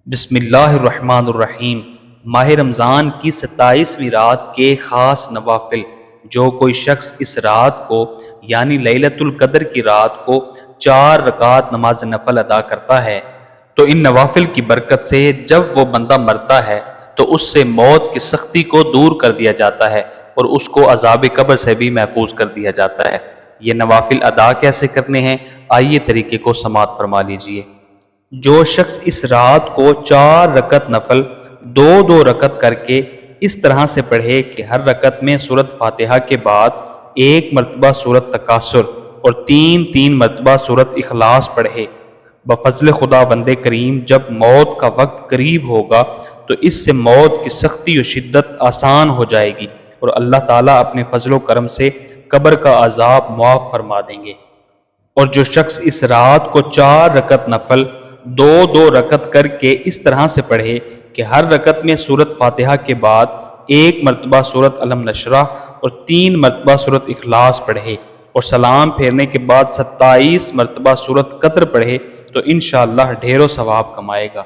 بسم اللہ الرحمن الرحیم۔ ماہ رمضان کی 27ویں رات کے خاص نوافل۔ جو کوئی شخص اس رات کو یعنی لیلۃ القدر کی رات کو 4 رکعت نماز نفل ادا کرتا ہے تو ان نوافل کی برکت سے جب وہ بندہ مرتا ہے تو اس سے موت کی سختی کو دور کر دیا جاتا ہے اور اس کو عذاب قبر سے بھی محفوظ کر دیا جاتا ہے۔ یہ نوافل ادا کیسے کرنے ہیں، آئیے طریقے کو سماعت فرما لیجئے۔ جو شخص اس رات کو 4 رکعت نفل 2 رکعت کر کے اس طرح سے پڑھے کہ ہر رکعت میں سورۃ فاتحہ کے بعد 1 مرتبہ سورۃ تکاثر اور 3 مرتبہ سورۃ اخلاص پڑھے، بفضل خدا بند کریم جب موت کا وقت قریب ہوگا تو اس سے موت کی سختی و شدت آسان ہو جائے گی اور اللہ تعالیٰ اپنے فضل و کرم سے قبر کا عذاب معاف فرما دیں گے۔ اور جو شخص اس رات کو 4 رکعت نفل 2 رکعت کر کے اس طرح سے پڑھے کہ ہر رکعت میں سورۃ فاتحہ کے بعد 1 مرتبہ سورۃ علم نشرح اور 3 مرتبہ سورۃ اخلاص پڑھے اور سلام پھیرنے کے بعد 27 مرتبہ سورۃ قدر پڑھے تو انشاءاللہ ڈھیروں ثواب کمائے گا۔